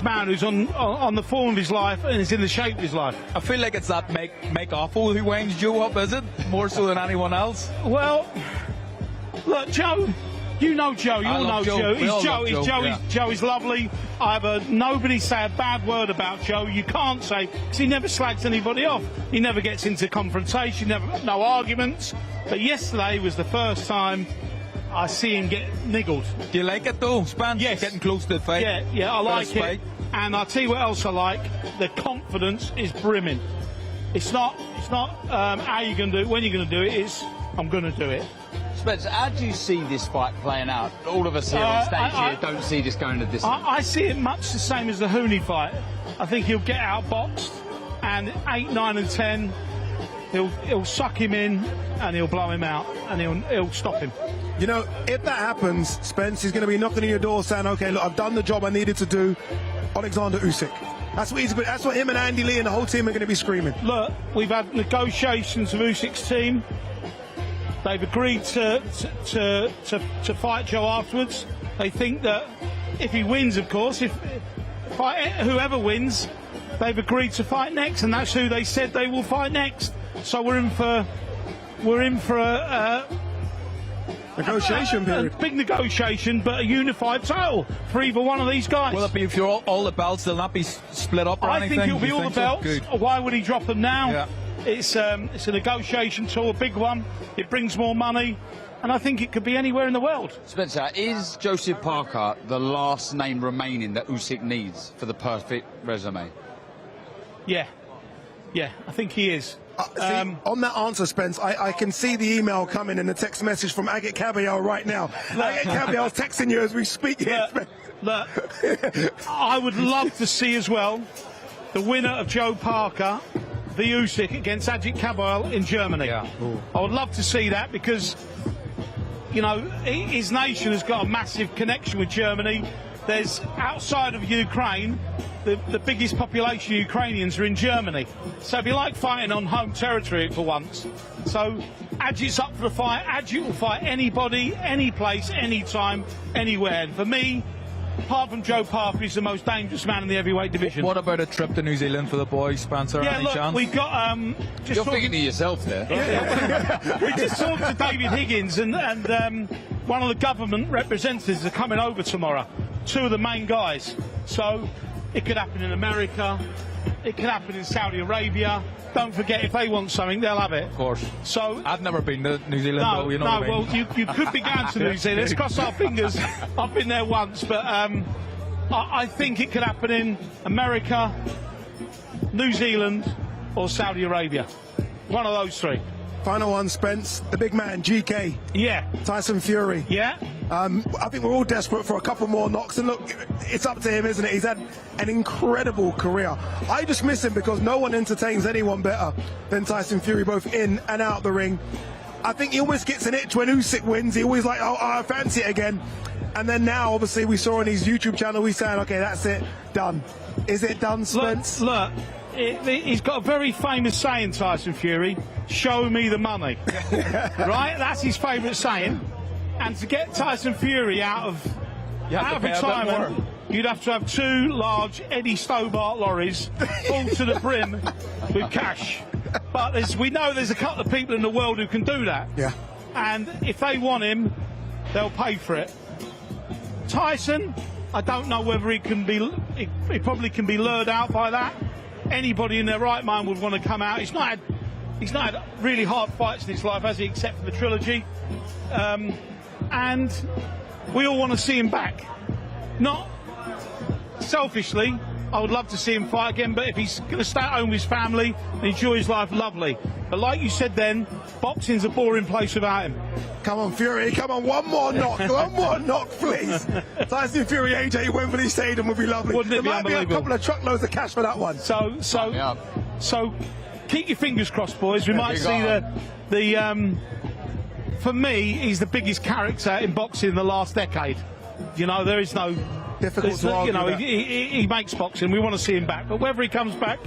man who's on the form of his life and is in the shape of his life. I feel like it's that make awful who winds Joe up, is it? More so than anyone else? Well, look, Joe. You know Joe, you all know Joe. Joe is lovely. I've heard nobody say a bad word about Joe. You can't say, because he never slags anybody off. He never gets into confrontation, no arguments. But yesterday was the first time I see him get niggled. Do you like it though, Spence? Yes. Getting close to the fight? Yeah, I like it. And I'll tell you what else I like. The confidence is brimming. It's not how you're going to do it, when you're going to do it, it's I'm going to do it. Spencer, how do you see this fight playing out? All of us here on stage here don't see this going to distance. I see it much the same as the Hooney fight. I think he'll get outboxed, and 8, 9 and 10, he'll suck him in and he'll blow him out and he'll stop him. You know, if that happens, Spence, he's going to be knocking on your door saying, okay, look, I've done the job I needed to do. Alexander Usyk. That's what him and Andy Lee and the whole team are going to be screaming. Look, we've had negotiations with Usyk's team. They've agreed to fight Joe afterwards. They think that if he wins, of course, whoever wins, they've agreed to fight next, and that's who they said they will fight next. So we're in for a negotiation period. A big negotiation, but a unified title for either one of these guys. Will it be if you're all the belts? They'll not be split up or anything? I think it'll be all the belts. So? Why would he drop them now? Yeah. It's a negotiation tour, a big one. It brings more money, and I think it could be anywhere in the world. Spencer, is Joseph Parker the last name remaining that Usyk needs for the perfect resume? Yeah, I think he is. On that answer, Spence, I can see the email coming in the text message from Agit Cabial right now. Agit Cabial's texting you as we speak here. Look, I would love to see as well the winner of Joe Parker v Usyk against Agit Cabial in Germany. Yeah. I would love to see that because, you know, his nation has got a massive connection with Germany. There's, outside of Ukraine, the biggest population of Ukrainians are in Germany. So it'd be like fighting on home territory for once. So Agit's up for the fight. Agit will fight anybody, any place, anytime, anywhere. And for me, apart from Joe Parker, he's the most dangerous man in the heavyweight division. What about a trip to New Zealand for the boys, Spencer? Yeah, any look, chance? we got You're thinking to yourself there. We just talked to David Higgins and one of the government representatives are coming over tomorrow. 2 of the main guys. So it could happen in America. It could happen in Saudi Arabia. Don't forget, if they want something, they'll have it. Of course. So I've never been to New Zealand, though, you know what I mean? Well, you could be going to New Zealand. Let's cross our fingers. I've been there once, but I think it could happen in America, New Zealand, or Saudi Arabia. One of those 3. Final one, Spence, the big man, GK. Yeah. Tyson Fury. Yeah. I think we're all desperate for a couple more knocks, and look, it's up to him, isn't it? He's had an incredible career. I just miss him because no one entertains anyone better than Tyson Fury, both in and out the ring. I think he always gets an itch when Usyk wins. He always like, oh, I fancy it again. And then now, obviously, we saw on his YouTube channel, he's saying, okay, that's it, done. Is it done, Spence? Look, he's got a very famous saying, Tyson Fury, show me the money. Right? That's his favourite saying. And to get Tyson Fury out of retirement, you'd have to have 2 large Eddie Stobart lorries full to the brim with cash. But we know there's a couple of people in the world who can do that. Yeah. And if they want him, they'll pay for it. Tyson, I don't know whether he probably can be lured out by that. Anybody in their right mind would want to come out. He's not had really hard fights in his life, has he, except for the trilogy. And we all want to see him back. Not selfishly, I would love to see him fight again, but if he's going to stay at home with his family and enjoy his life, lovely. But like you said then, boxing's a boring place without him. Come on, Fury, come on, one more knock, one more knock, please. Tyson Fury, AJ, Wembley Stadium would be lovely. Wouldn't it be might be a unbelievable? couple of truckloads of cash for that one. So keep your fingers crossed, boys. We might see the for me, he's the biggest character in boxing in the last decade. You know, there is no... Difficult to argue that. He makes boxing. We want to see him back. But whether he comes back,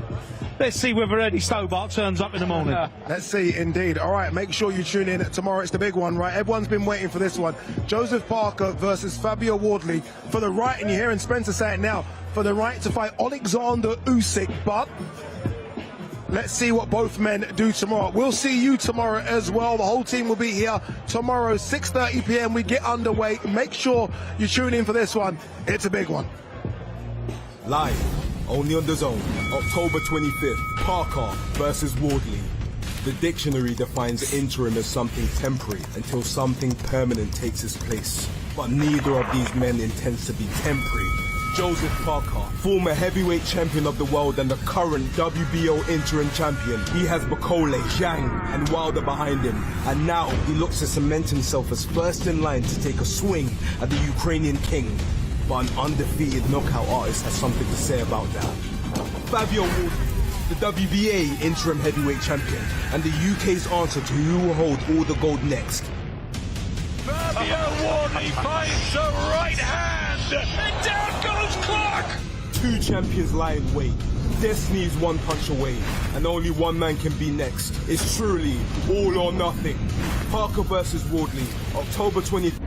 let's see whether Eddie Stobart turns up in the morning. Let's see, indeed. All right, make sure you tune in tomorrow. It's the big one, right? Everyone's been waiting for this one. Joseph Parker versus Fabio Wardley for the right, and you're hearing Spencer say it now, for the right to fight Alexander Usyk. But let's see what both men do tomorrow. We'll see you tomorrow as well. The whole team will be here tomorrow, 6:30 p.m. We get underway. Make sure you tune in for this one. It's a big one. Live, only on DAZN, October 25th, Parker versus Wardley. The dictionary defines interim as something temporary until something permanent takes its place. But neither of these men intends to be temporary. Joseph Parker, former heavyweight champion of the world and the current WBO interim champion. He has Bakole, Zhang and Wilder behind him. And now he looks to cement himself as first in line to take a swing at the Ukrainian king. But an undefeated knockout artist has something to say about that. Fabio Wardley, the WBA interim heavyweight champion, and the UK's answer to who will hold all the gold next. Fabio Wardley finds the right hand, and down goes Clark! Two champions lie in wait. Destiny is one punch away, and only one man can be next. It's truly all or nothing. Parker versus Wardley, October 20th.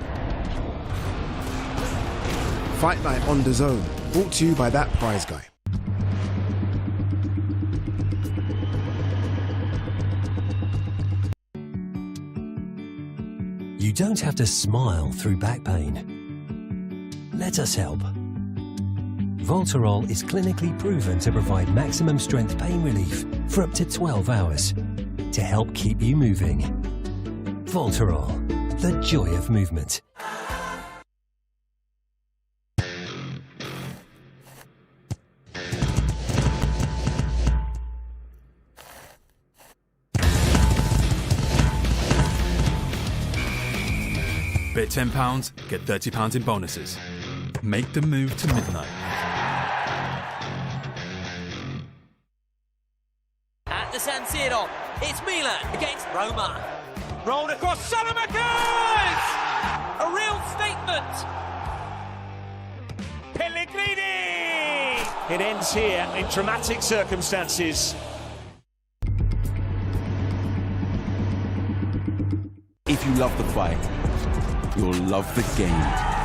Fight Night on DAZN, brought to you by That Prize Guy. You don't have to smile through back pain. Let us help. Voltarol is clinically proven to provide maximum strength pain relief for up to 12 hours to help keep you moving. Voltarol, the joy of movement. Bet £10, get £30 in bonuses. Make the move to midnight. At the San Siro, it's Milan against Roma. Rolled across Salamakers! A real statement! Pellegrini! It ends here in dramatic circumstances. If you love the fight, you'll love the game.